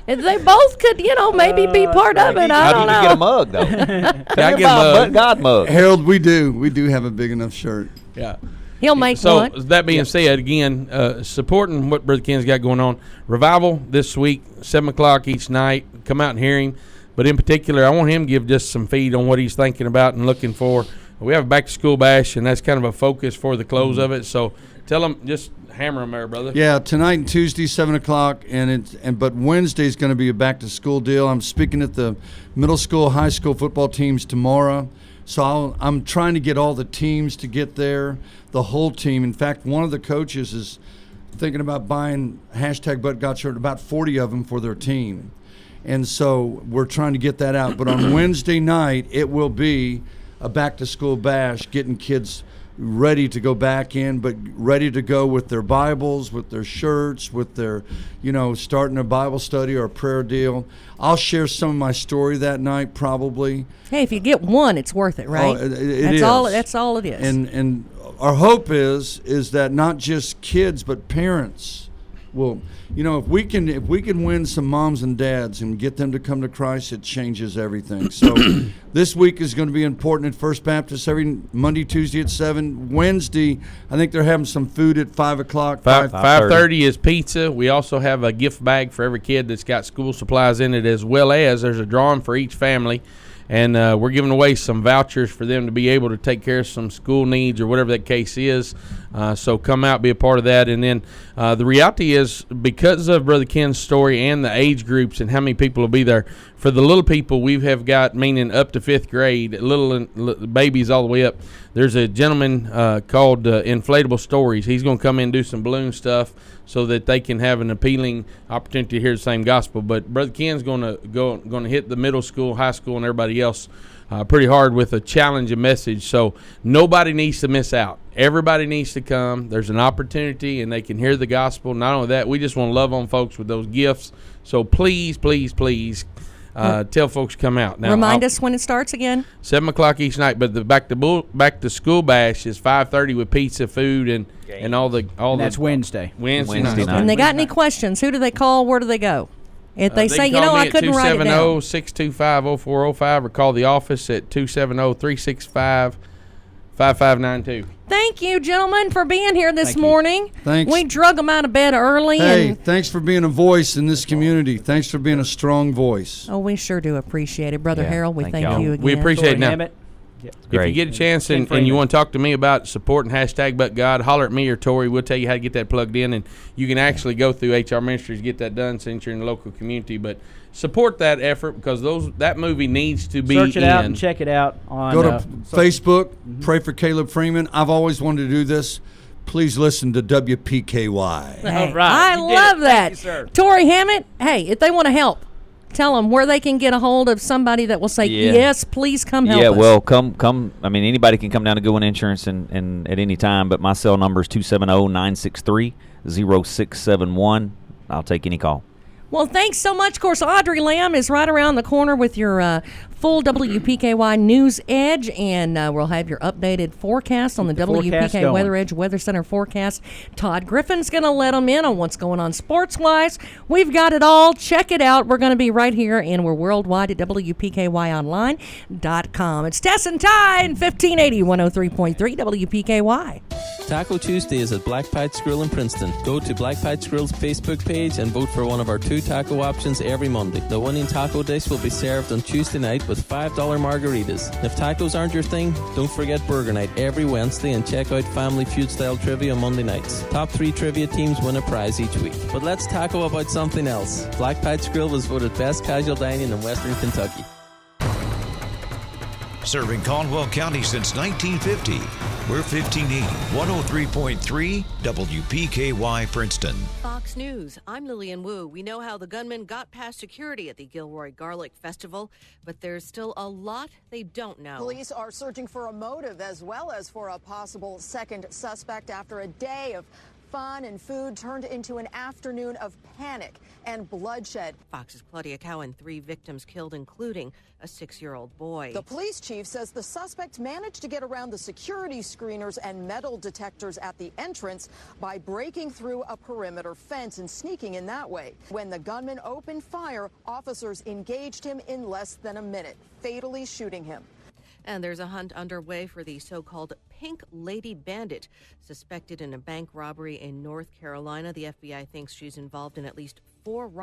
They both could, maybe be part of it. I don't know. Get a mug, though. I get a mug. God mug. Harold, we do have a big enough shirt. Yeah. He'll make one. So that being said, again, supporting what Brother Ken's got going on. Revival this week, 7 o'clock each night. Come out and hear him. But in particular, I want him to give just some feed on what he's thinking about and looking for. We have a back-to-school bash, and that's kind of a focus for the close of it. So tell him, just hammer him there, brother. Yeah, tonight and Tuesday, 7 o'clock, but Wednesday's going to be a back-to-school deal. I'm speaking at the middle school, high school football teams tomorrow. So I'm trying to get all the teams to get there, the whole team. In fact, one of the coaches is thinking about buying #ButtGod about 40 of them for their team. And so we're trying to get that out. But on Wednesday night, it will be a back-to-school bash, getting kids ready to go back in, but ready to go with their Bibles, with their shirts, with their, starting a Bible study or a prayer deal. I'll share some of my story that night, probably. Hey, if you get one, it's worth it, right? Oh, it that's is. That's all it is. And our hope is that not just kids, but parents will. If we can win some moms and dads and get them to come to Christ, it changes everything. So this week is going to be important at First Baptist every Monday, Tuesday at 7. Wednesday, I think they're having some food at 5 o'clock. 5:30 is pizza. We also have a gift bag for every kid that's got school supplies in it, as well as there's a drawing for each family. And we're giving away some vouchers for them to be able to take care of some school needs or whatever that case is. So come out, be a part of that. And then the reality is, because of Brother Ken's story and the age groups and how many people will be there, for the little people we have got, meaning up to 5th grade, little babies all the way up, there's a gentleman called Inflatable Stories. He's going to come in and do some balloon stuff so that they can have an appealing opportunity to hear the same gospel. But Brother Ken's going to hit the middle school, high school, and everybody else pretty hard with a challenging message. So nobody needs to miss out. Everybody needs to come. There's an opportunity, and they can hear the gospel. Not only that, we just want to love on folks with those gifts. So please, please, please tell folks to come out. Now, remind us when it starts again. 7 o'clock each night, but the back to school bash is 5:30 with pizza, food, and all the. That's Wednesday. Wednesday night. And they got any questions? Who do they call? Where do they go? If they say, I couldn't write it down. 270-625-0405 or call the office at 270-365-5592. Thank you, gentlemen, for being here this morning. Thanks. We drug them out of bed early. Hey, thanks for being a voice in this community. Thanks for being a strong voice. Oh, we sure do appreciate it. Brother Harrell, we thank you again. We appreciate it. Now, Hammett. if you get a chance and you want to talk to me about supporting #ButtGod, holler at me or Tory. We'll tell you how to get that plugged in, and you can actually go through HR Ministries to get that done since you're in the local community. But support that effort, because that movie needs to be Search it out and check it out on go to Facebook, pray for Caleb Freeman. I've always wanted to do this. please listen to WPKY. Hey, All right. I You did love it. that. Thank you, sir. Tory Hammett, hey, if they want to help, tell them where they can get a hold of somebody that will say, yes, please come help us. Yeah, well, come. I mean, anybody can come down to Goodwin Insurance and at any time, but my cell number is 270-963-0671. I'll take any call. Well, thanks so much. Of course, Audrey Lamb is right around the corner with your full WPKY News Edge, and we'll have your updated forecast on the WPK Weather Edge Weather Center forecast. Todd Griffin's going to let them in on what's going on sports-wise. We've got it all. Check it out. We're going to be right here, and we're worldwide at WPKYonline.com. It's Tess and Ty in 1580, 103.3 WPKY. Taco Tuesday is at Black Patch Grill in Princeton. Go to Black Patch Grill's Facebook page and vote for one of our 2 taco options every Monday. The winning taco dish will be served on Tuesday night with $5 margaritas. If tacos aren't your thing, don't forget Burger Night every Wednesday and check out Family Feud style trivia on Monday nights. Top 3 trivia teams win a prize each week. But let's taco about something else. Black Patch Grill was voted best casual dining in Western Kentucky. Serving Caldwell County since 1950. We're 1580, 103.3 WPKY Princeton. Fox News, I'm Lillian Wu. We know how the gunman got past security at the Gilroy Garlic Festival, but there's still a lot they don't know. Police are searching for a motive as well as for a possible second suspect after a day of fun and food turned into an afternoon of panic and bloodshed. Fox's Claudia Cowan, 3 victims killed, including a 6-year-old boy. The police chief says the suspect managed to get around the security screeners and metal detectors at the entrance by breaking through a perimeter fence and sneaking in that way. When the gunman opened fire, officers engaged him in less than a minute, fatally shooting him. And there's a hunt underway for the so-called Pink Lady Bandit, suspected in a bank robbery in North Carolina. The FBI thinks she's involved in at least 4 robberies.